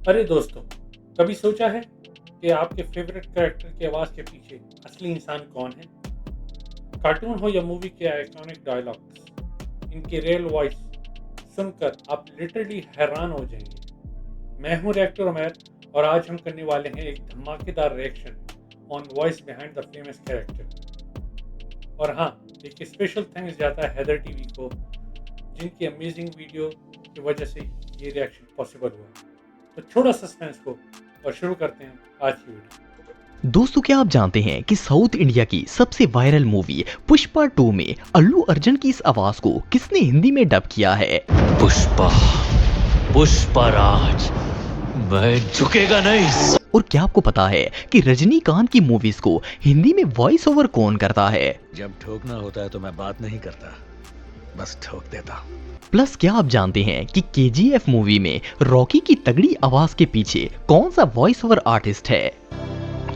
अरे दोस्तों, कभी सोचा है कि आपके फेवरेट कैरेक्टर की आवाज़ के पीछे असली इंसान कौन है? कार्टून हो या मूवी के आइकॉनिक डायलॉग्स, इनकी रियल वॉइस सुनकर आप लिटरली हैरान हो जाएंगे। मैं हूं रिएक्टर उमैर और आज हम करने वाले हैं एक धमाकेदार reaction on voice behind the famous character. और हाँ, एक स्पेशल थैंक्स जाता है हैदर टीवी को, जिनकी अमेजिंग वीडियो की वजह से ये रिएक्शन पॉसिबल हुआ। तो छोड़ो सस्पेंस को और शुरू करते हैं आज की वीडियो। दोस्तों, क्या आप जानते हैं कि साउथ इंडिया की सबसे वायरल मूवी पुष्पा 2 में अल्लू अर्जुन की इस आवाज को किसने हिंदी में डब किया है? पुष्पा पुष्पराज, मैं झुकेगा नहीं। और क्या आपको पता है कि रजनीकांत की मूवीज को हिंदी में वॉइस ओवर कौन करता है? जब ठोकना होता है तो मैं बात नहीं करता, बस ठोक देता। प्लस क्या आप जानते हैं कि KGF मूवी में रॉकी की तगड़ी आवाज के पीछे कौन सा वॉइस ओवर आर्टिस्ट है?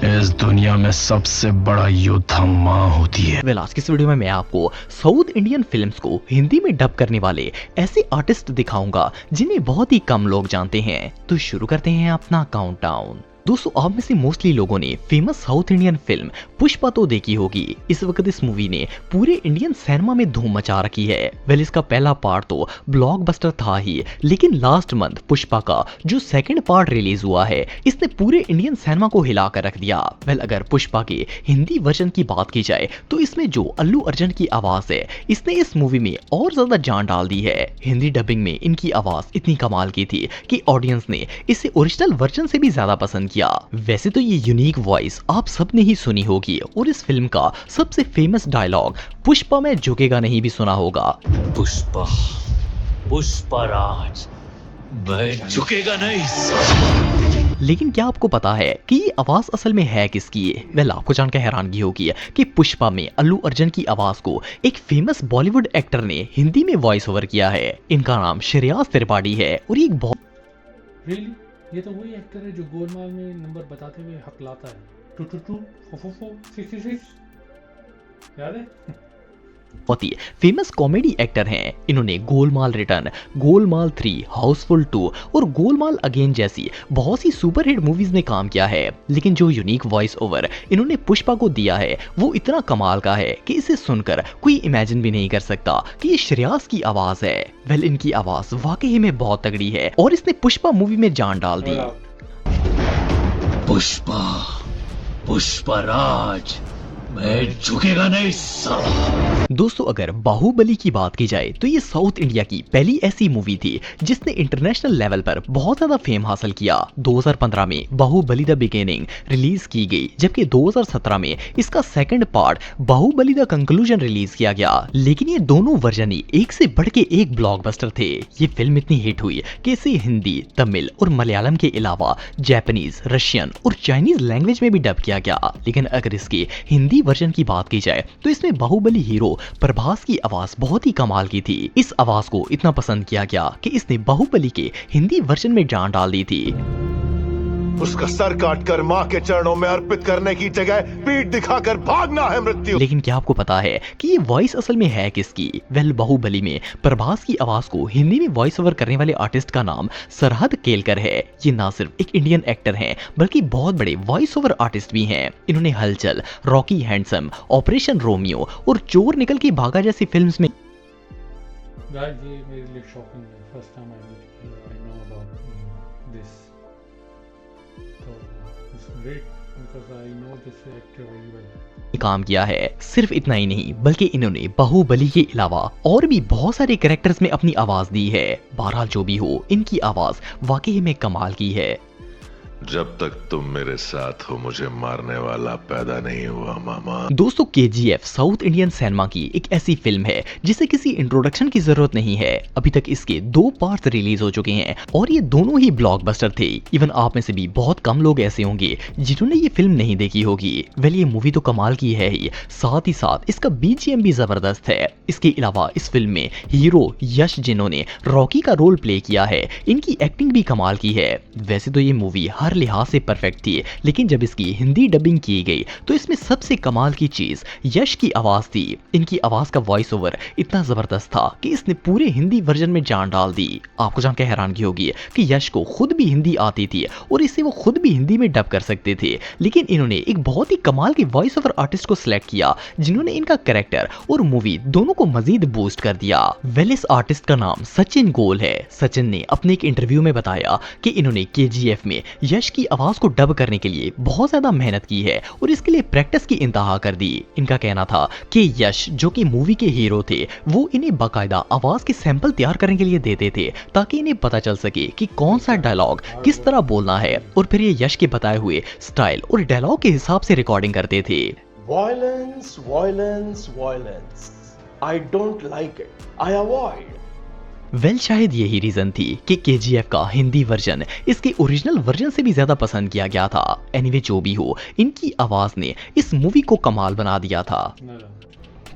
इस दुनिया में सबसे बड़ा योद्धा माँ होती है। आज की इस वीडियो में मैं आपको साउथ इंडियन फिल्म्स को हिंदी में डब करने वाले ऐसे आर्टिस्ट दिखाऊंगा जिन्हें बहुत ही कम लोग जानते हैं। तो शुरू करते हैं अपना काउंटडाउन। दोस्तों, आप में से मोस्टली लोगों ने famous south Indian film Pushpa तो देखी होगी। इस वक्त इस मूवी ने पूरे इंडियन सिनेमा में धूम मचा रखी है। इसका पहला पार्ट तो ब्लॉकबस्टर था ही, लेकिन लास्ट मंथ पुष्पा का जो सेकंड पार्ट रिलीज हुआ है, इसने पूरे इंडियन सिनेमा को हिला कर रख दिया। अगर पुष्पा के हिंदी वर्जन की बात की जाए तो इसमें जो अल्लू अर्जुन की आवाज है, इसने इस मूवी में और ज्यादा जान डाल दी है। हिंदी डबिंग में इनकी आवाज इतनी कमाल की थी कि ऑडियंस ने इसे ओरिजिनल वर्जन से भी ज्यादा पसंद किया। वैसे तो ये यूनिक वॉइस आप सबने ही सुनी होगी और इस फिल्म का सबसे फेमस डायलॉग पुष्पा में झुकेगा नहीं भी सुना होगा। पुष्पा पुष्पराज, मैं झुकेगा नहीं। लेकिन क्या आपको पता है कि ये आवाज असल में है किसकी? आपको जानकर हैरानगी होगी कि पुष्पा में अल्लू अर्जुन की आवाज को एक फेमस बॉलीवुड एक्टर ने हिंदी में वॉइस ओवर किया है। इनका नाम श्रेयस त्रिपाठी है और ये एक बहुत रियली ये तो वही एक्टर है जो गोलमाल में नंबर बताते हुए हकलाता है, 222 444 666, याद है? ही फेमस कॉमेडी एक्टर हैं। इन्होंने गोलमाल रिटर्न, गोलमाल 3, हाउसफुल 2 और गोलमाल अगेन जैसी बहुत सी सुपरहिट मूवीज में काम किया है। लेकिन जो यूनिक वॉइस ओवर इन्होंने पुष्पा को दिया है वो इतना कमाल का है कि इसे सुनकर कोई इमेजिन भी नहीं कर सकता कि ये श्रेयस की आवाज है। इनकी आवाज वाकई में बहुत तगड़ी है और इसने पुष्पा मूवी में जान डाल दी। पुष्पा पुष्पराज, मैं झुकेगा नहीं साला। दोस्तों, अगर बाहुबली की बात की जाए तो ये साउथ इंडिया की पहली ऐसी मूवी थी जिसने इंटरनेशनल लेवल पर बहुत ज्यादा फेम हासिल किया। 2015 में बाहुबली द बिगिनिंग रिलीज की गई, जबकि 2017 में इसका second part Baahubali the conclusion release किया गया। लेकिन ये दोनों वर्जन ही एक से बढ़ के एक ब्लॉकबस्टर थे। ये फिल्म इतनी हिट हुई कि इसे हिंदी, तमिल और मलयालम के अलावा जापानीज, रशियन और चाइनीज लैंग्वेज में भी डब किया गया। लेकिन अगर इसके हिंदी वर्जन की बात की जाए तो इसमें बाहुबली हीरो प्रभास की आवाज बहुत ही कमाल की थी। इस आवाज को इतना पसंद किया गया कि इसने बाहुबली के हिंदी वर्जन में जान डाल दी थी। उसका सर काटकर मां के चरणों में अर्पित करने की जगह पीठ दिखाकर भागना है मृत्यु। लेकिन क्या आपको पता है कि ये वॉइस असल में है किसकी? बाहुबली में प्रभास की आवाज को हिंदी में वॉइस ओवर करने वाले आर्टिस्ट का नाम सरहद केलकर है। ये ना सिर्फ एक इंडियन एक्टर हैं बल्कि बहुत बड़े वॉइस ओवर आर्टिस्ट भी हैं। इन्होंने हलचल, रॉकी हैंडसम, ऑपरेशन रोमियो और चोर निकल के भागा जैसी फिल्म्स में गाइस, ये मेरे लिए शॉकिंग है। First time I know about this, तो it's great because I know this actor very well. काम किया है। सिर्फ इतना ही नहीं बल्कि इन्होंने बाहुबली के अलावा और भी बहुत सारे कैरेक्टर्स में अपनी आवाज दी है। बहरहाल जो भी हो, इनकी आवाज वाकई में कमाल की है। जब तक तुम मेरे साथ हो मुझे मारने वाला पैदा नहीं हुआ मामा। दोस्तों, KGF साउथ इंडियन सिनेमा की एक ऐसी फिल्म है जिसे किसी इंट्रोडक्शन की जरूरत नहीं है। अभी तक इसके 2 पार्ट्स रिलीज हो चुके हैं और ये दोनों ही ब्लॉकबस्टर थे। इवन आप में से भी बहुत कम लोग ऐसे होंगे जिन्होंने ये फिल्म नहीं देखी होगी। ये मूवी तो कमाल की है ही, साथ ही साथ इसका BGM भी जबरदस्त है। इसके अलावा इस फिल्म में हीरो यश, जिन्होंने रॉकी का रोल प्ले किया है, इनकी एक्टिंग भी कमाल की है। वैसे तो ये मूवी हर लिहाज से परफेक्ट थी, लेकिन जब इसकी हिंदी डबिंग की गई तो इसमें सबसे कमाल की चीज यश की आवाज थी। इनकी आवाज का वॉइस ओवर इतना जबरदस्त था कि इसने पूरे हिंदी वर्जन में जान डाल दी। आपको जानकर हैरानगी होगी कि यश को खुद भी हिंदी आती थी और इसे वो खुद भी हिंदी में डब कर सकते थे, लेकिन इन्होंने एक बहुत ही कमाल के वॉइस ओवर आर्टिस्ट को सिलेक्ट किया जिन्होंने इनका कैरेक्टर और मूवी दोनों को मजीद बूस्ट कर दिया। वेल, इस आर्टिस्ट का नाम सचिन गोल है। सचिन ने अपने एक इंटरव्यू में बताया कि इन्होंने KGF में यश की आवाज को डब करने के लिए बहुत ज्यादा मेहनत की है और इसके लिए प्रैक्टिस की इंतहा कर दी। इनका कहना था कि यश जो कि मूवी के हीरो थे वो इन्हें बाकायदा आवाज के सैंपल तैयार करने के लिए देते थे ताकि इन्हें पता चल सके कि कौन सा डायलॉग किस तरह बोलना है, और फिर ये यश के बताए हुए स्टाइल और डायलॉग के हिसाब से रिकॉर्डिंग करते थे। Violence, violence, violence. I don't like it. I avoid. Well, शायद यही रीजन थी कि KGF का हिंदी वर्जन इसके ओरिजिनल वर्जन से भी ज्यादा पसंद किया गया था। एनीवे, जो भी हो, इनकी आवाज ने इस मूवी को कमाल बना दिया था।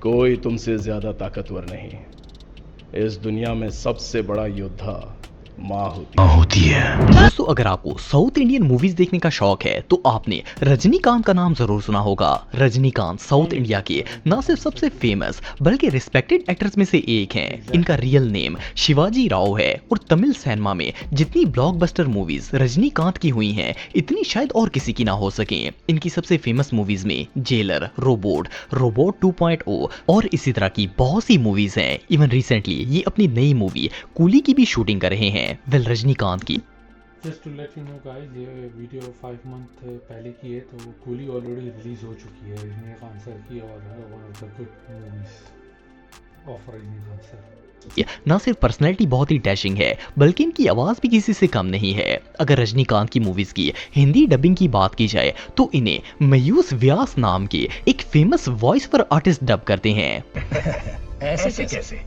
कोई तुमसे ज्यादा ताकतवर नहीं। इस दुनिया में सबसे बड़ा योद्धा माँ होती है। दोस्तों, अगर आपको साउथ इंडियन मूवीज देखने का शौक है तो आपने रजनीकांत का नाम जरूर सुना होगा। रजनीकांत साउथ इंडिया के न सिर्फ सबसे फेमस बल्कि रिस्पेक्टेड एक्टर्स में से एक हैं। इनका रियल नेम शिवाजी राव है और तमिल सिनेमा में जितनी ब्लॉकबस्टर मूवीज रजनीकांत की हुई हैं इतनी शायद और किसी की ना हो सके। इनकी सबसे फेमस मूवीज में जेलर, रोबोट 2.0 और इसी तरह की बहुत सी मूवीज हैं। इवन रिसेंटली ये अपनी नई मूवी कूली की भी शूटिंग कर रहे हैं। वेल, रजनीकांत की just to let you know guys, ये वीडियो 5 मंथ पहले की है, तो कूली ऑलरेडी रिलीज हो चुकी है। रजनीकांत सर की और one of the good movies of Rajinikanth sir. न सिर्फ पर्सनैलिटी बहुत ही डैशिंग है बल्कि इनकी आवाज भी किसी से कम नहीं है। अगर रजनीकांत की मूवीज की हिंदी डबिंग की बात की जाए तो इन्हें मयूस व्यास नाम के एक famous voice over artist dub करते हैं। ऐसे से कैसे?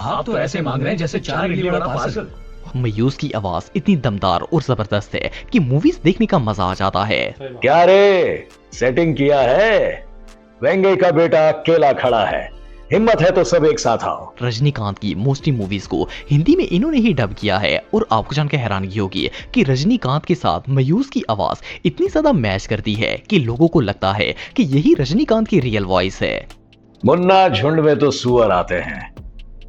आप तो ऐसे मांग रहे हैं जैसे 4 इडली वाला पार्सल। मयूस की आवाज इतनी दमदार और जबरदस्त है कि मूवीज देखने का मजा आ जाता है। क्या रे, सेटिंग किया है? वेंगे का बेटा अकेला खड़ा है, हिम्मत है तो सब एक साथ आओ। रजनीकांत की मोस्टली मूवीज को हिंदी में इन्होंने ही डब किया है और आपको जानकर हैरानगी होगी कि रजनीकांत के साथ मयूस की आवाज इतनी ज्यादा मैच करती है कि लोगों को लगता है कि यही रजनीकांत की रियल वॉइस है। मुन्ना, झुंड में तो सुअर आते हैं,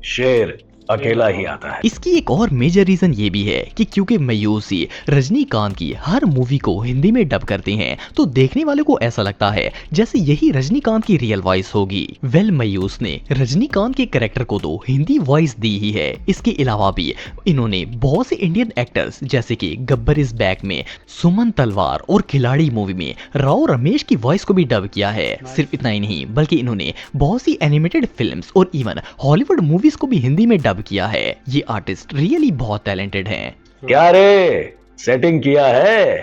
शेर अकेला ही आता है। इसकी एक और मेजर रीजन ये भी है कि क्योंकि मयूस ही रजनीकांत की हर मूवी को हिंदी में डब करते हैं तो देखने वाले को ऐसा लगता है जैसे यही रजनीकांत की रियल वॉइस होगी। वेल, मयूस ने रजनीकांत के कैरेक्टर को तो हिंदी वॉइस दी ही है, इसके अलावा भी इन्होंने बहुत से इंडियन एक्टर्स जैसे कि गब्बर इज बैक में, सुमन तलवार और खिलाड़ी मूवी में राव रमेश की वॉइस को भी डब किया है। सिर्फ इतना ही नहीं बल्कि इन्होंने बहुत सी एनिमेटेड फिल्म्स और इवन हॉलीवुड मूवीज को भी हिंदी में डब किया है। ये आर्टिस्ट रियली बहुत टैलेंटेड हैं। क्या रे, सेटिंग किया है?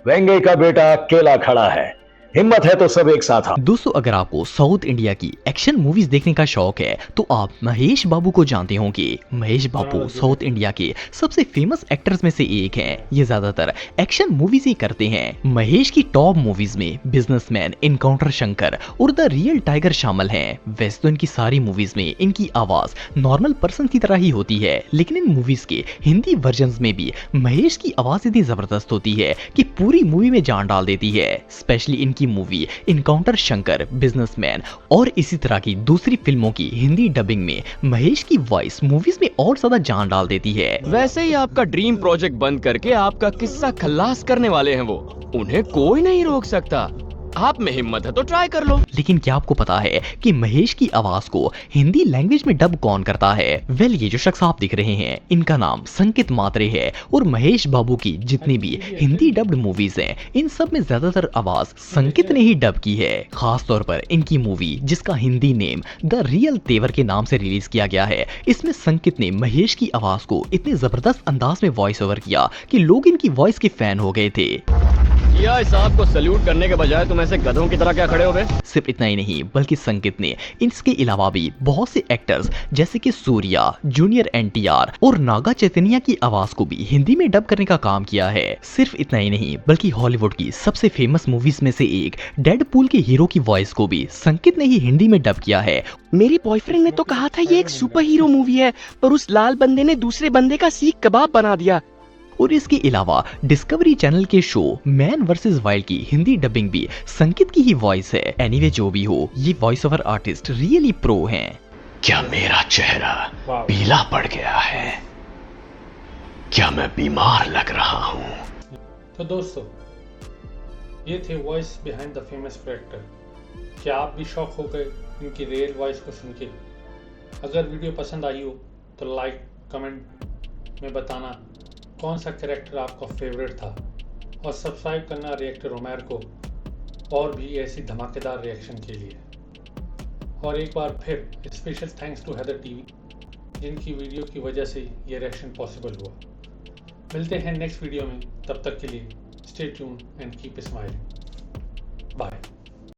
वेंगे का बेटा अकेला खड़ा है, हिम्मत है तो सब एक साथ आओ। दोस्तों, अगर आपको साउथ इंडिया की एक्शन मूवीज देखने का शौक है तो आप महेश बाबू को जानते होंगे। महेश बाबू साउथ इंडिया के सबसे फेमस एक्टर्स में से एक हैं। ये ज्यादातर एक्शन मूवीज ही करते हैं। महेश की टॉप मूवीज में बिजनेसमैन, इनकाउंटर शंकर और द रियल टाइगर शामिल हैं। वैसे तो इनकी सारी मूवीज में इनकी आवाज नॉर्मल पर्सन की तरह ही होती है, लेकिन इन मूवीज के हिंदी वर्जन में भी महेश की आवाज इतनी जबरदस्त होती है कि पूरी मूवी में जान डाल देती है। स्पेशली इनकी मूवी इनकाउंटर शंकर, बिजनेसमैन और इसी तरह की दूसरी फिल्मों की हिंदी डबिंग में महेश की वॉइस मूवीज में और ज्यादा जान डाल देती है। वैसे ही आपका ड्रीम प्रोजेक्ट बंद करके आपका किस्सा खल्लास करने वाले हैं वो, उन्हें कोई नहीं रोक सकता। आप में हिम्मत है तो ट्राई कर लो। लेकिन क्या आपको पता है कि महेश की आवाज को हिंदी लैंग्वेज में डब कौन करता है? वेल, ये जो शख्स आप दिख रहे हैं इनका नाम संकित मात्रे है और महेश बाबू की जितनी भी हिंदी डब्ड मूवीज हैं इन सब में ज्यादातर आवाज संकित ने ही डब की है। खास तौर पर इनकी मूवी जिसका हिंदी नेम द रियल तेवर के नाम से रिलीज किया गया है, इसमें संकित ने महेश की आवाज को इतने जबरदस्त अंदाज में वॉइस ओवर किया कि लोग इनकी वॉइस के फैन हो गए थे। या साहब को सल्यूट करने के बजाय तुम ऐसे गधों की तरह क्या खड़े हो गए? सिर्फ इतना ही नहीं बल्कि संकित ने इसके अलावा भी बहुत से एक्टर्स जैसे कि सूर्या, जूनियर NTR और नागा चैतन्य की आवाज को भी हिंदी में डब करने का काम किया है। सिर्फ इतना ही नहीं बल्कि हॉलीवुड की सबसे फेमस मूवीज में से एक डेडपूल के हीरो की वॉइस को भी संकित ने ही हिंदी में डब किया है। मेरी बॉयफ्रेंड ने तो कहा था ये एक सुपर हीरो मूवी है, पर उस लाल बंदे ने दूसरे बंदे का सीख कबाब बना दिया। और इसके अलावा डिस्कवरी चैनल के शो मैन वर्सेस वाइल्ड की हिंदी डबिंग भी संकित की ही वॉइस है। एनीवे जो भी हो, ये voice over artist really pro हैं। क्या मेरा चेहरा वाह। पीला पड़ गया है? क्या मैं बीमार लग रहा हूँ? तो दोस्तों, ये थे voice behind the famous character. क्या आप भी शॉक हो गए इनकी रियल वॉइस को सुन के? अगर वीडियो पसंद आई हो तो लाइक कमेंट में बताना कौन सा कैरेक्टर आपका फेवरेट था, और सब्सक्राइब करना रिएक्टर रोमेर को और भी ऐसी धमाकेदार रिएक्शन के लिए। और एक बार फिर special thanks to Haider TV, जिनकी वीडियो की वजह से ये रिएक्शन पॉसिबल हुआ। मिलते हैं नेक्स्ट वीडियो में, तब तक के लिए stay tuned and keep smiling. Bye.